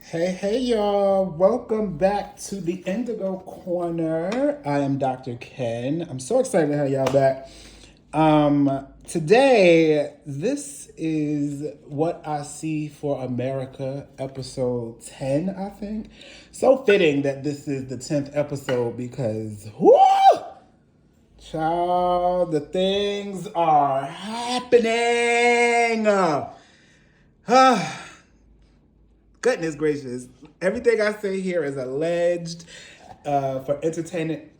Hey, y'all. Welcome back to the Indigo Corner. I am Dr. Ken. I'm so excited to have y'all back. Today, this is What I See for America, episode 10, I think. So fitting that this is the 10th episode because, whoo! Child, the things are happening. Goodness gracious. Everything I say here is alleged for entertainment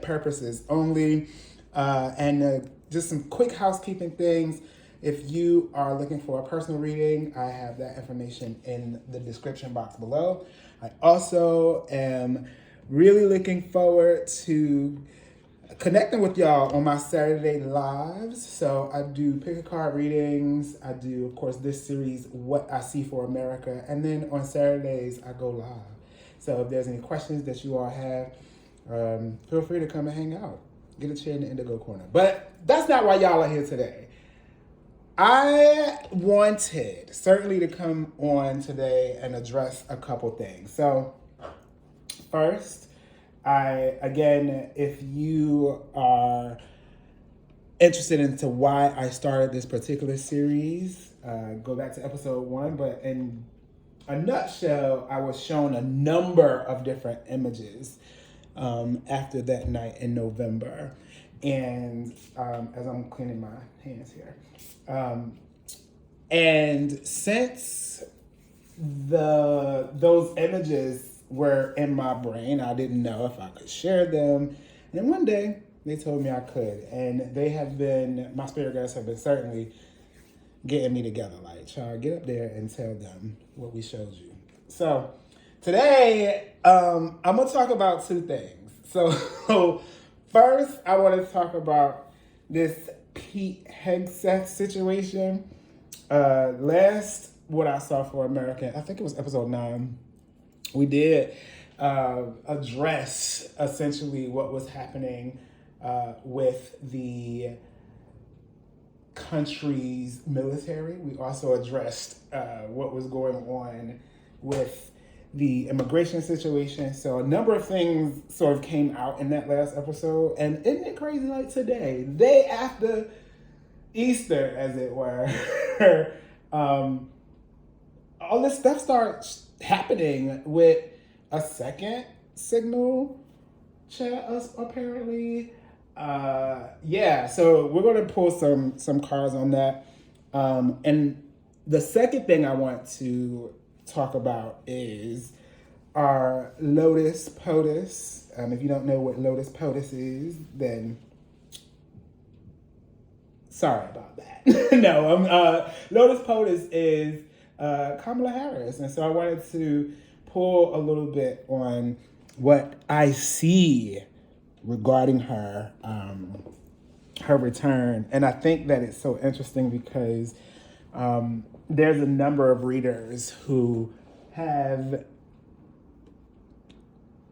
purposes only. And just some quick housekeeping things. If you are looking for a personal reading, I have that information in the description box below. I also am really looking forward to connecting with y'all on my Saturday lives. So I do pick a card readings. I do, of course, this series, What I See for America. And then on Saturdays, I go live. So if there's any questions that you all have, feel free to come and hang out. Get a chair in the Indigo Corner. But that's not why y'all are here today. I wanted certainly to come on today and address a couple things. So first, if you are interested into why I started this particular series, go back to episode 1. But in a nutshell, I was shown a number of different images after that night in November. And as I'm cleaning my hands here. And since those images were in my brain, I didn't know if I could share them. And one day they told me I could. And my spirit guides have been certainly getting me together. Like, child, get up there and tell them what we showed you. So today, I'm going to talk about two things. So first, I want to talk about this Pete Hegseth situation. Last What I Saw for America, I think it was episode 9, we did address essentially what was happening with the country's military. We also addressed what was going on with the immigration situation. So a number of things sort of came out in that last episode. And isn't it crazy, like today, the day after Easter, as it were, all this stuff starts happening with a second signal chat, apparently. So we're going to pull some cards on that. And the second thing I want to talk about is our Lotus POTUS. If you don't know what Lotus POTUS is, then sorry about that. No, Lotus POTUS is Kamala Harris. And so I wanted to pull a little bit on what I see regarding her return. And I think that it's so interesting because there's a number of readers who have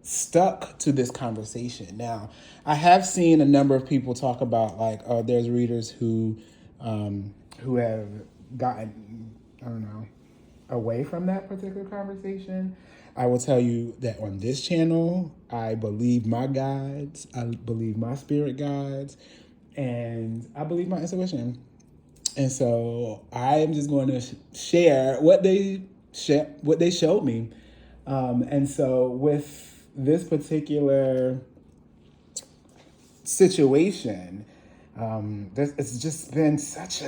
stuck to this conversation. Now, I have seen a number of people talk about there's readers who have gotten, away from that particular conversation. I will tell you that on this channel, I believe my guides, I believe my spirit guides, and I believe my intuition. And so I am just going to share what they showed me. And so with this particular situation, it's just been such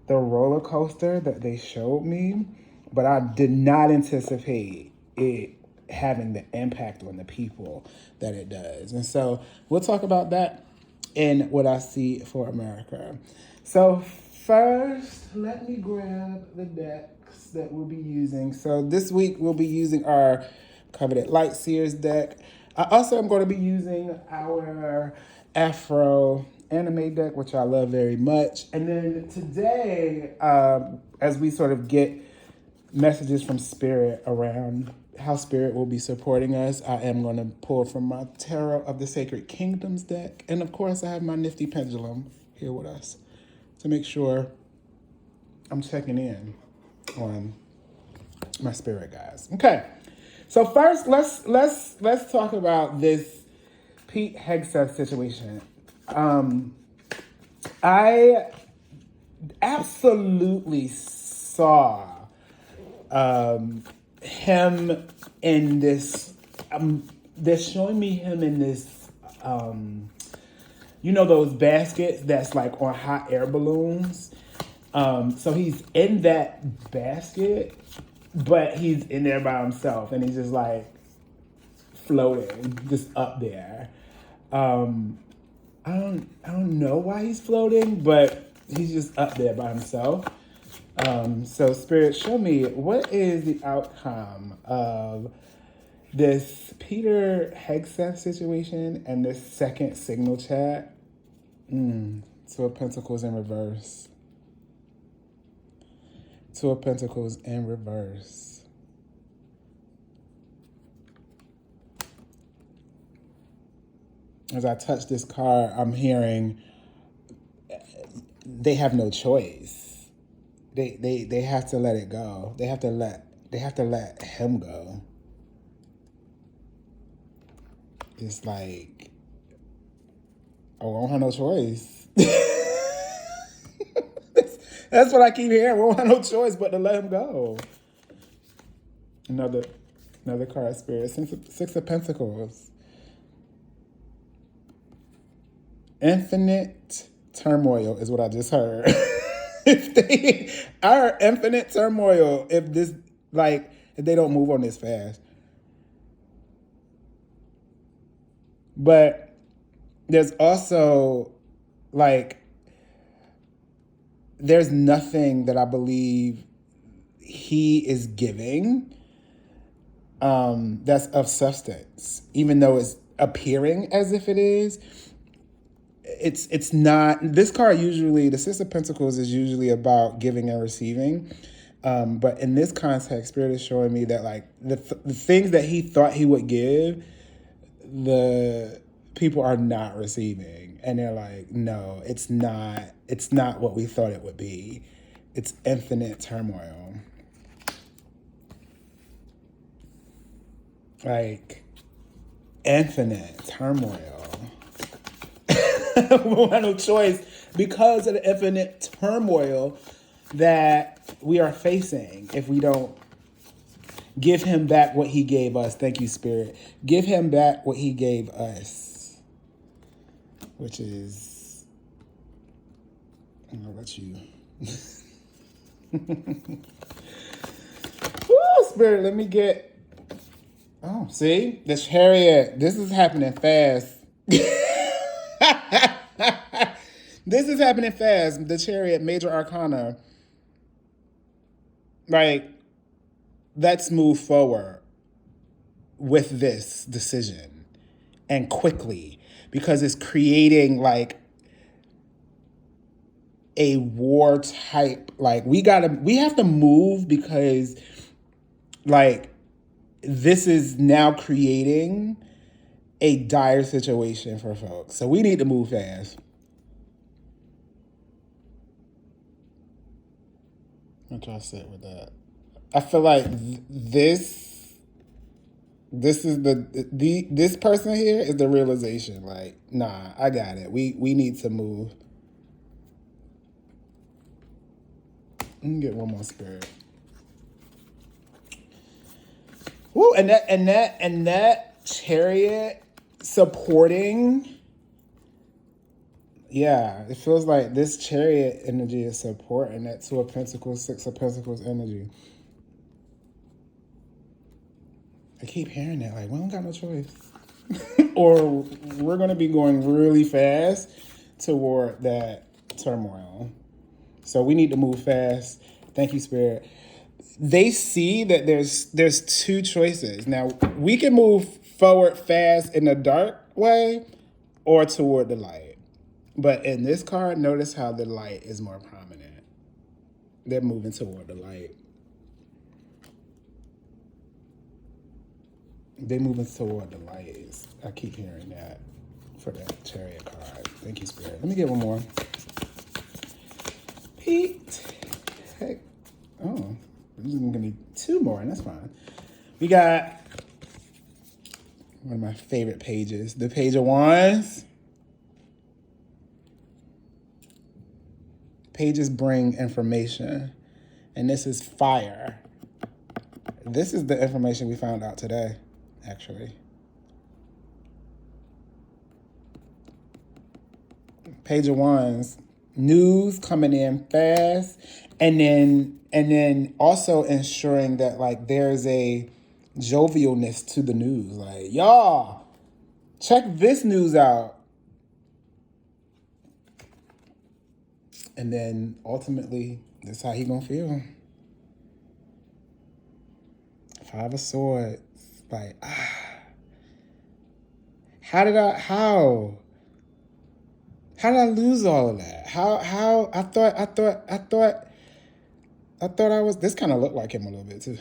the roller coaster that they showed me, but I did not anticipate it having the impact on the people that it does. And so we'll talk about that in What I See for America. So first, let me grab the decks that we'll be using. So this week we'll be using our Covenant Light Seers deck. I also am going to be using our Afro anime deck, which I love very much. And then today, as we sort of get messages from Spirit around how Spirit will be supporting us, I am going to pull from my Tarot of the Sacred Kingdoms deck. And of course, I have my nifty pendulum here with us to make sure I'm checking in. on my spirit guys. Okay. So first, let's talk about this Pete Hegseth situation. I absolutely saw him in this. They're showing me him in this. You know those baskets that's like on hot air balloons. So he's in that basket, but he's in there by himself, and he's just like floating, just up there. I don't know why he's floating, but he's just up there by himself. So Spirit, show me what is the outcome of this Peter Hegseth situation and this second signal chat. Two of Pentacles in reverse. Two of Pentacles in reverse. As I touch this card, I'm hearing they have no choice. They have to let it go. They have to let him go. It's like, I won't have no choice. That's what I keep hearing. We won't have no choice but to let him go. Another card, Spirit. Six of Pentacles. Infinite turmoil is what I just heard. Our infinite turmoil if they don't move on this fast. But there's also there's nothing that I believe he is giving that's of substance, even though it's appearing as if it is. It's not. This card usually, the Six of Pentacles, is usually about giving and receiving. But in this context, Spirit is showing me that the things that he thought he would give, the people are not receiving. And they're like, no, it's not what we thought it would be. It's infinite turmoil. Infinite turmoil. We won't have no choice because of the infinite turmoil that we are facing if we don't give him back what he gave us. Thank you, Spirit. Give him back what he gave us, which is, I'll let you. Woo, Spirit, let me get, oh, see? The Chariot. This is happening fast. This is happening fast. The Chariot, Major Arcana. Let's move forward with this decision and quickly, because it's creating a war type. We have to move because this is now creating a dire situation for folks. So we need to move fast. I'm trying to sit with that. I feel like this is this person here is the realization. Nah, I got it. We need to move. Let me get one more, Spirit. Woo, and that Chariot supporting. Yeah, it feels like this Chariot energy is supporting that Two of Pentacles, Six of Pentacles energy. I keep hearing that, we don't got no choice. Or we're going to be going really fast toward that turmoil. So we need to move fast. Thank you, Spirit. They see that there's two choices. Now, we can move forward fast in the dark way or toward the light. But in this card, notice how the light is more prominent. They're moving toward the light. They're moving toward the light. I keep hearing that for that Chariot card. Thank you, Spirit. Let me get one more. Pete. Hey. Oh. I'm just gonna need 2 more, and that's fine. We got one of my favorite pages, the Page of Wands. Pages bring information, and this is fire. This is the information we found out today, actually. Page of Wands, news coming in fast, and then also ensuring that like there's a jovialness to the news. Like, y'all, check this news out. And then ultimately, this is how he gonna feel. 5 of Swords. Like, how did I lose all of that? How I thought I was, this kind of looked like him a little bit too.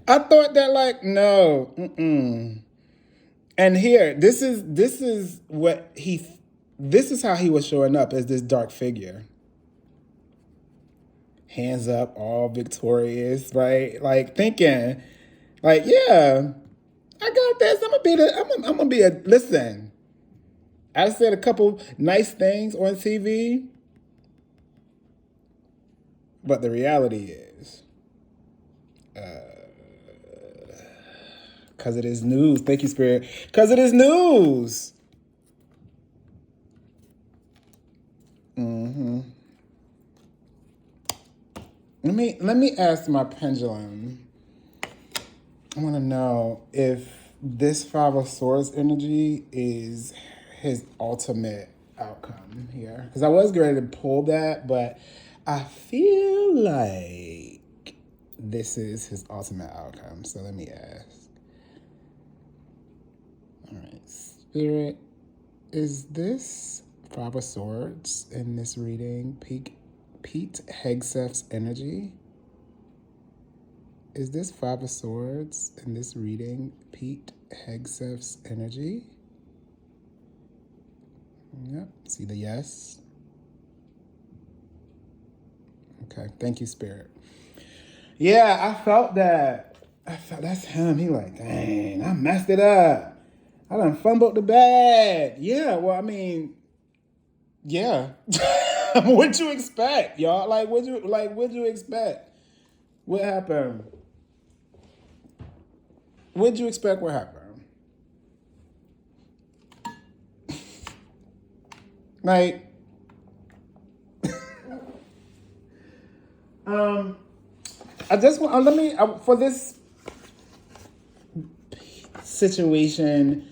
I thought that like, no, And here, this is how he was showing up as this dark figure. Hands up, all victorious, right? Like thinking, like, yeah, I got this. I'm gonna be a, listen, I said a couple nice things on TV, but the reality is, because it is news. Thank you, Spirit. Because it is news. Let me ask my pendulum. I want to know if this 5 of Swords energy is his ultimate outcome here. Because I was ready to pull that, but I feel like this is his ultimate outcome. So let me ask. All right, Spirit, is this 5 of Swords in this reading Pete Hegseth's energy? Is this 5 of Swords in this reading Pete Hegseth's energy? Yep, see the yes. Okay, thank you, Spirit. Yeah, I felt that. That's him. He like, dang, I messed it up. I done fumbled the bag. Yeah, well, I mean, yeah. What'd you expect, y'all? What'd you expect? What happened? What'd you expect what happened? Like, I just want, for this situation,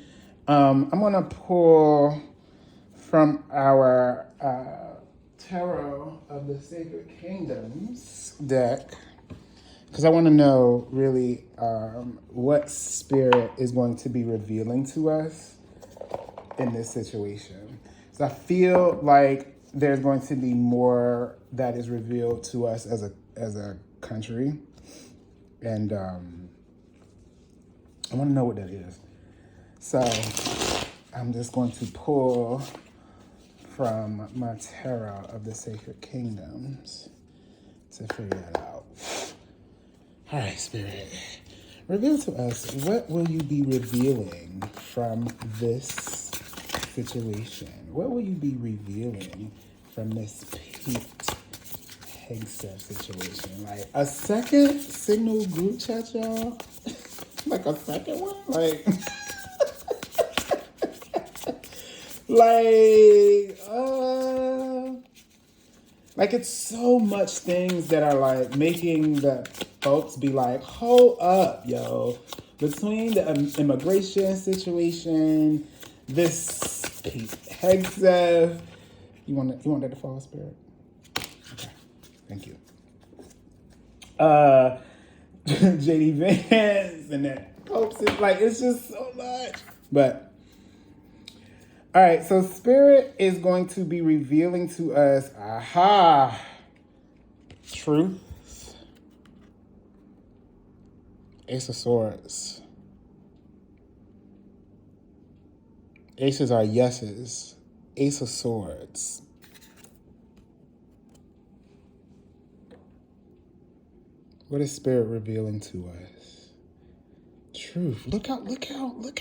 I'm gonna pull from our Tarot of the Sacred Kingdoms deck, because I want to know really what Spirit is going to be revealing to us in this situation. So I feel like there's going to be more that is revealed to us as a country, and I want to know what that is. So I'm just going to pull from my Tarot of the Sacred Kingdoms to figure that out. All right, Spirit, reveal to us, what will you be revealing from this situation? What will you be revealing from this Pete Hegseth situation? Like a second signal group chat, y'all? Like a second one? Like it's so much things that are like making the folks be like, hold up, yo. Between the immigration situation, this Pete Hegseth, you want that to fall, Spirit? Okay, thank you. JD Vance and that Popes, it's just so much. But all right, so Spirit is going to be revealing to us, truth. Ace of Swords. Aces are yeses. Ace of Swords. What is Spirit revealing to us? Truth. Look how, like, ooh, look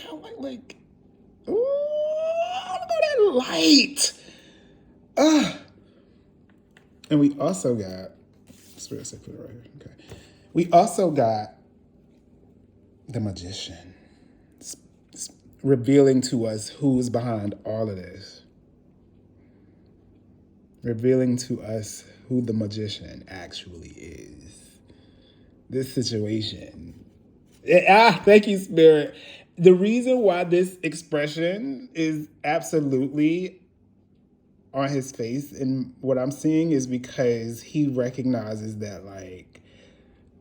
at that light. And we also got, Spirit said put it right here, okay. We also got the Magician revealing to us who's behind all of this. Revealing to us who the Magician actually is. This situation. Thank you, Spirit. The reason why this expression is absolutely on his face and what I'm seeing is because he recognizes that like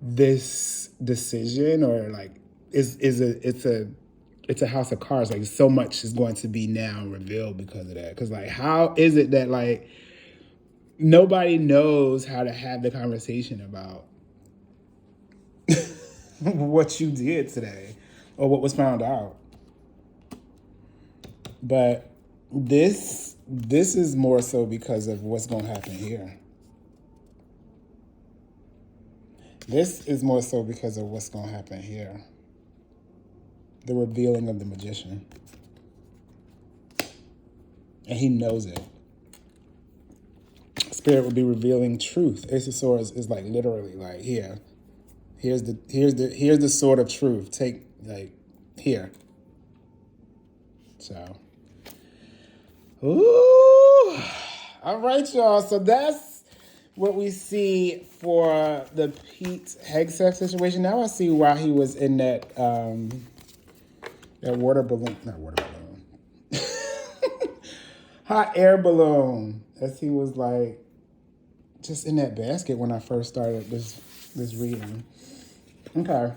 this decision or like it's a house of cards. Like so much is going to be now revealed because of that. Because like how is it that like nobody knows how to have the conversation about what you did today or what was found out? But this is more so because of what's going to happen here. This is more so because of what's going to happen here. The revealing of the Magician. And he knows it. Spirit will be revealing truth. Ace of Swords is like literally like here. Here's the sword of truth. Take like here. So. Ooh. All right, y'all. So that's what we see for the Pete Hegseth situation. Now I see why he was in that water balloon, not water balloon, hot air balloon, as he was like just in that basket when I first started this reading. Okay.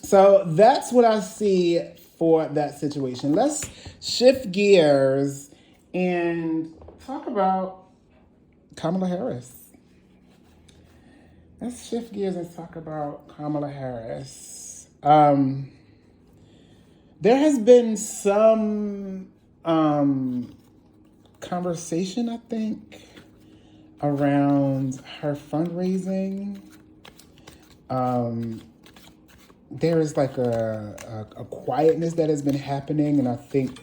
So that's what I see for that situation. Let's shift gears and talk about Kamala Harris. Let's shift gears and talk about Kamala Harris. There has been some conversation, I think, around her fundraising. There is like a quietness that has been happening, and I think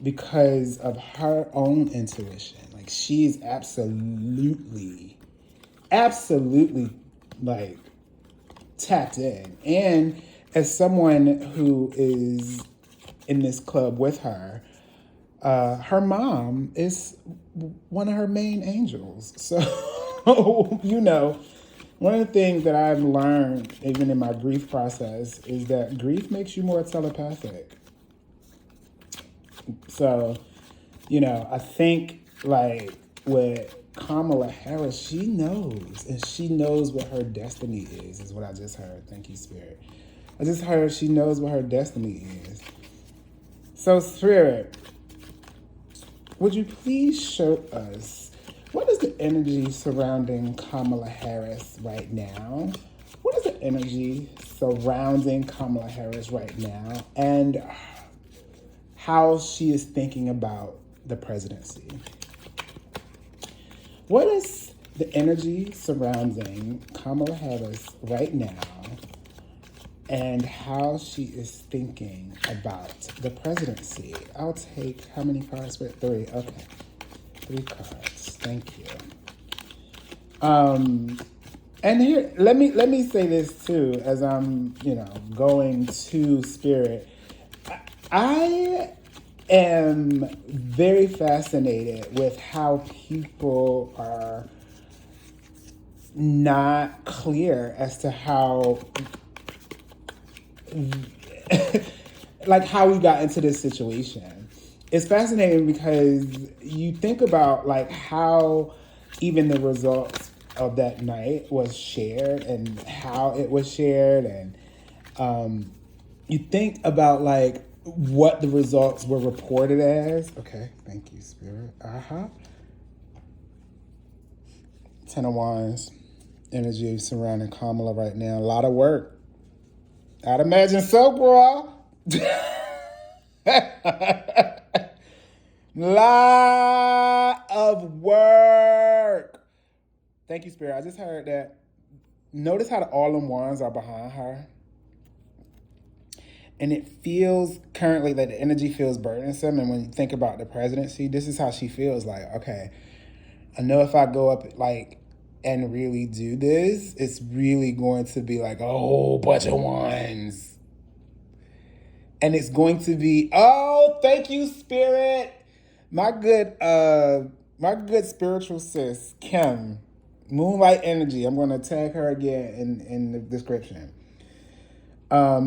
because of her own intuition, like she's absolutely like tapped in. And as someone who is in this club with her, her mom is one of her main angels. So, you know, one of the things that I've learned, even in my grief process, is that grief makes you more telepathic. So, you know, I think like with Kamala Harris, she knows, and she knows what her destiny is what I just heard. Thank you, Spirit. I just heard she knows what her destiny is. So, Spirit, would you please show us what is the energy surrounding Kamala Harris right now? What is the energy surrounding Kamala Harris right now? And how she is thinking about the presidency? What is the energy surrounding Kamala Harris right now? And how she is thinking about the presidency? I'll take how many cards? 3. Okay. 3 cards. Thank you. And here, let me say this too, as I'm, going to Spirit. I am very fascinated with how people are not clear as to how like how we got into this situation. It's fascinating because you think about like how even the results of that night was shared and how it was shared, and you think about like what the results were reported as. Okay, thank you, Spirit. 10 of Wands energy surrounding Kamala right now. A lot of work. I'd imagine so, bro. Lot of work. Thank you, Spirit. I just heard that notice how all them wands are behind her? And it feels currently that the energy feels burdensome. And when you think about the presidency, this is how she feels like, okay, I know if I go up like and really do this, it's really going to be like a whole bunch of wands. And it's going to be, oh, thank you, Spirit. My good spiritual sis, Kim, Moonlight Energy. I'm going to tag her again in the description.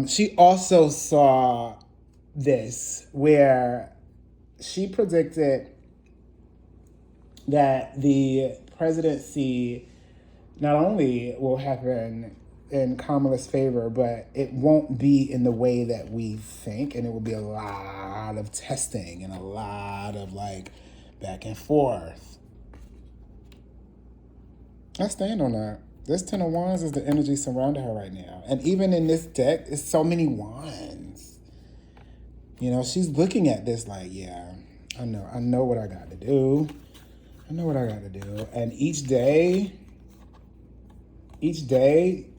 She also saw this where she predicted that the presidency not only will happen in Kamala's favor, but it won't be in the way that we think, and it will be a lot of testing and a lot of like back and forth. I stand on that. This Ten of Wands is the energy surrounding her right now. And even in this deck, it's so many wands. You know, she's looking at this like, yeah, I know what I got to do. I know what I got to do. And each day,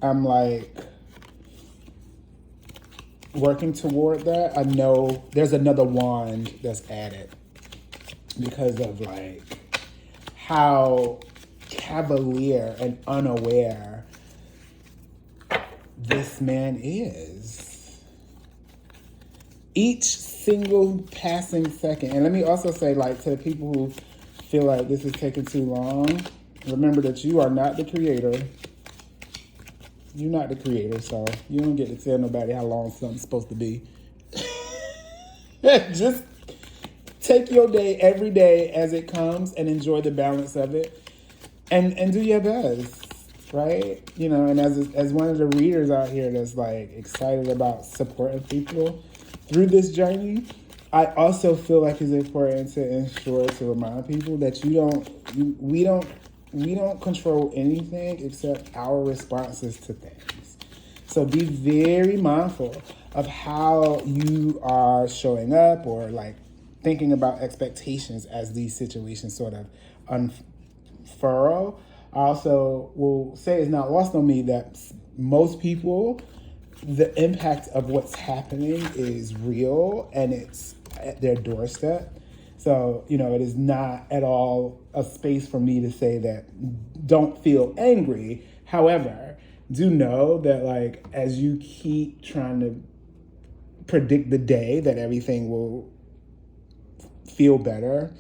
I'm like working toward that. I know there's another wand that's added because of like how cavalier and unaware this man is. Each single passing second. And let me also say, like, to the people who feel like this is taking too long, remember that you are not the creator. You're not the creator, so you don't get to tell nobody how long something's supposed to be. Just take your day every day as it comes and enjoy the balance of it. And do your best, right? You know, and as one of the readers out here that's like excited about supporting people through this journey, I also feel like it's important to ensure to remind people that we don't control anything except our responses to things. So be very mindful of how you are showing up or like thinking about expectations as these situations sort of unfurl. I also will say it's not lost on me that most people, the impact of what's happening is real and it's at their doorstep. So, you know, it is not at all a space for me to say that don't feel angry. However, do know that like as you keep trying to predict the day that everything will feel better,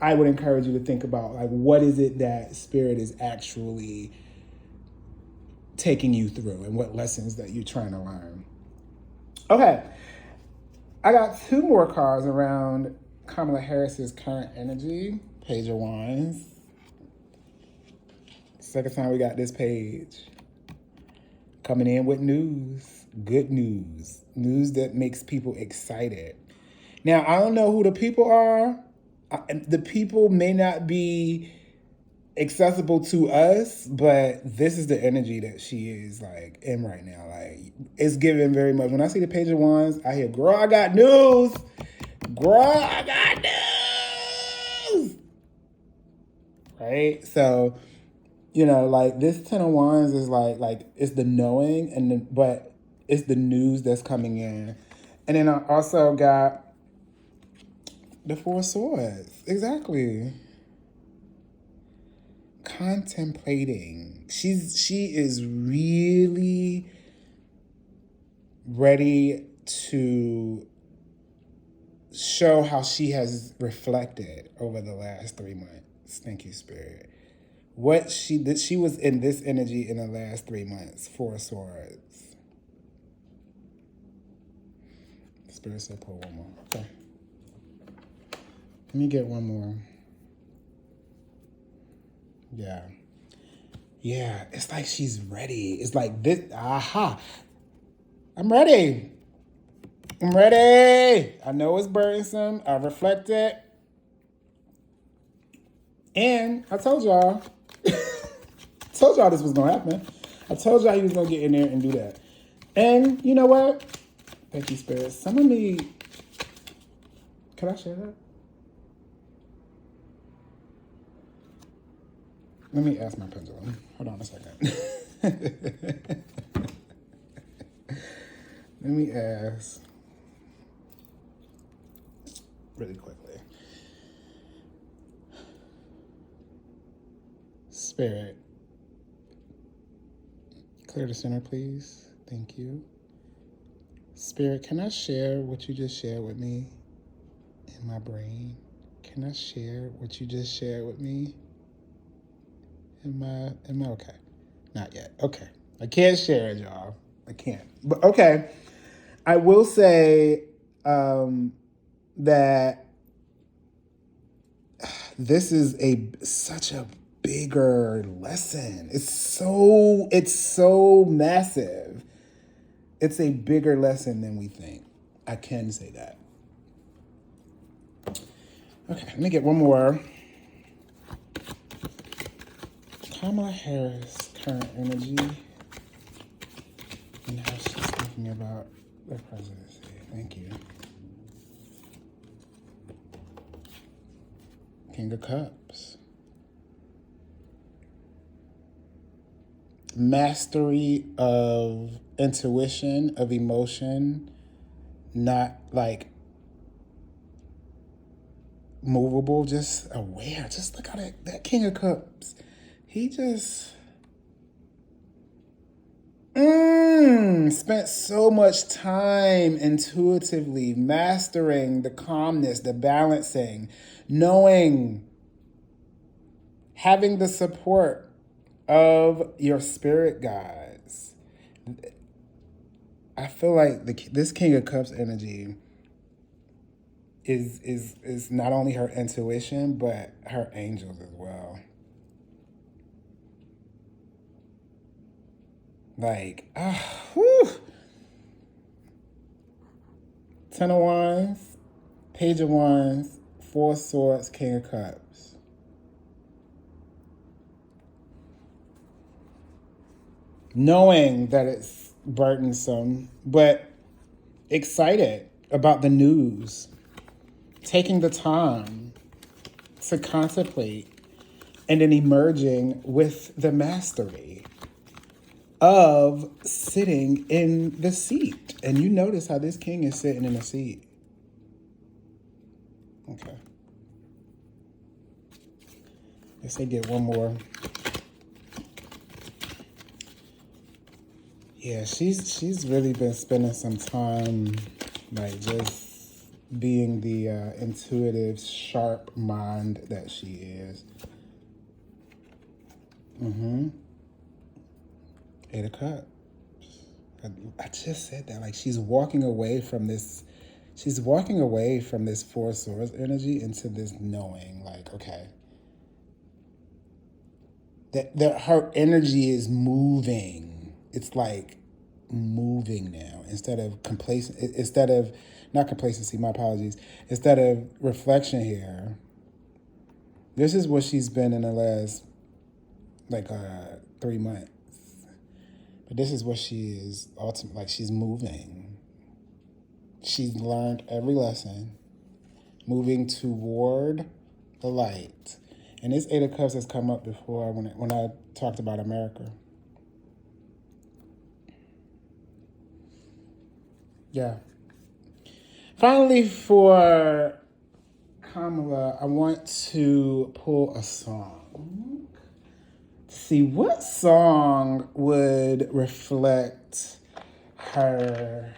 I would encourage you to think about like what is it that Spirit is actually taking you through and what lessons that you're trying to learn. Okay, I got two more cards around Kamala Harris's current energy. Page of Wands. Second time we got this page. Coming in with news. Good news. News that makes people excited. Now, I don't know who the people are. The people may not be accessible to us, but this is the energy that she is like in right now. Like it's giving very much. When I see the Page of Wands, I hear, girl, I got news. Girl, I got news. Right? So, you know, like this Ten of Wands is like it's the knowing but it's the news that's coming in. And then I also got the Four of Swords. Exactly. Contemplating. She is really ready to show how she has reflected over the last 3 months. Thank you, Spirit. What she was in this energy in the last 3 months. Four of Swords. Spirit said pull one more. Okay. Let me get one more. Yeah. Yeah, it's like she's ready. It's like this. Aha. I'm ready. I'm ready. I know it's burdensome. I reflected. And I told y'all. Told y'all this was going to happen. I told y'all he was going to get in there and do that. And you know what? Thank you, Spirit. Some of me. Can I share that? Let me ask my pendulum. Hold on a second. Let me ask really quickly. Spirit, clear the center, please. Thank you. Spirit, can I share what you just shared with me in my brain? Can I share what you just shared with me? Am I okay? Not yet. Okay. I can't share it, y'all. I can't. But okay. I will say that this is such a bigger lesson. It's so massive. It's a bigger lesson than we think. I can say that. Okay, let me get one more. Kamala Harris, current energy, and how she's thinking about the presidency. Thank you. King of Cups. Mastery of intuition, of emotion, not like movable, just aware. Just look at that King of Cups. He just spent so much time intuitively mastering the calmness, the balancing, knowing, having the support of your spirit guides. I feel like this King of Cups energy is not only her intuition, but her angels as well. Like, whew. Ten of Wands, Page of Wands, Four of Swords, King of Cups. Knowing that it's burdensome, but excited about the news. Taking the time to contemplate and then emerging with the mastery of sitting in the seat. And you notice how this king is sitting in the seat. Okay. Let's say get one more. Yeah, she's really been spending some time like just being the intuitive, sharp mind that she is. Eight of Cups. I just said that. Like, she's walking away from this Four of Swords energy into this knowing, like, okay, that her energy is moving. It's like moving now instead of not complacency, my apologies. Instead of reflection here, this is what she's been in the last 3 months. But this is what she is ultimately, like, she's moving. She's learned every lesson, moving toward the light. And this Eight of Cups has come up before when I talked about America. Yeah. Finally, for Kamala, I want to pull a song. See what song would reflect her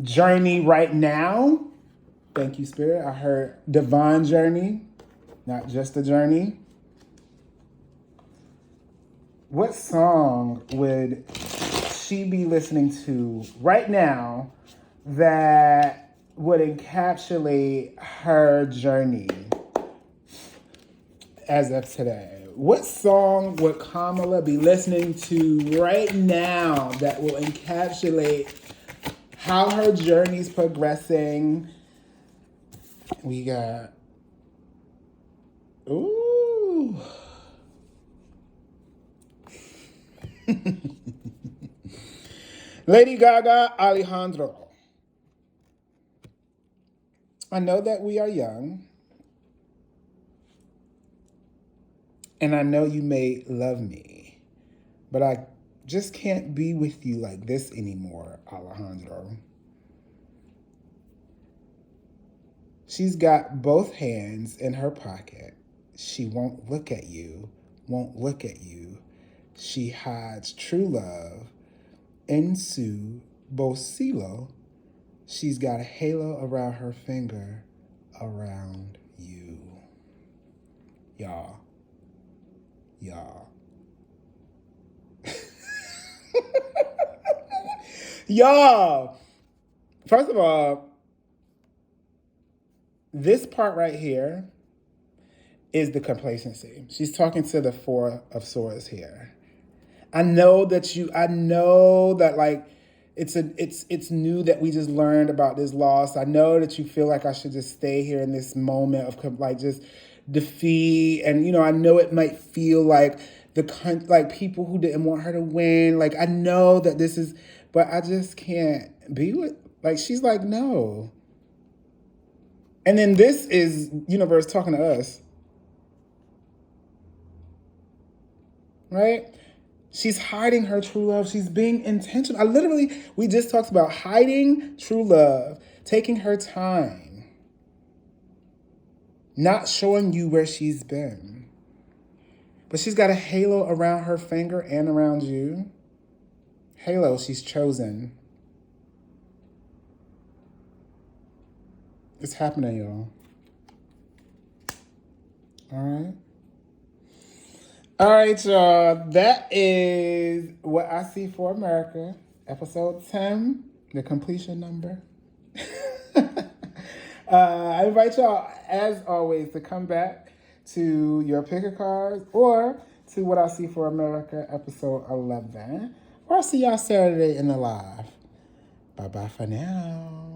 journey right now. Thank you, Spirit. I heard divine journey, not just a journey. What song would she be listening to right now that would encapsulate her journey as of today? What song would Kamala be listening to right now that will encapsulate how her journey's progressing? We got, ooh. Lady Gaga, Alejandro. I know that we are young. And I know you may love me, but I just can't be with you like this anymore, Alejandro. She's got both hands in her pocket. She won't look at you, won't look at you. She hides true love in su bolsillo. She's got a halo around her finger around you. Y'all. Y'all. First of all, this part right here is the complacency. She's talking to the Four of Swords here. I know that like it's new that we just learned about this loss. I know that you feel like I should just stay here in this moment of like just defeat, and I know it might feel like like people who didn't want her to win. Like I know that this is, but I just can't be with. Like she's like no. And then this is universe talking to us, right? She's hiding her true love. She's being intentional. We just talked about hiding true love, taking her time, not showing you where she's been. But she's got a halo around her finger and around you. Halo, she's chosen. It's happening, y'all. All right. All right, y'all. That is What I See for America, episode 10, the completion number. I invite y'all, as always, to come back to your pick a cards or to What I See for America, episode 11. Or I'll see y'all Saturday in the live. Bye-bye for now.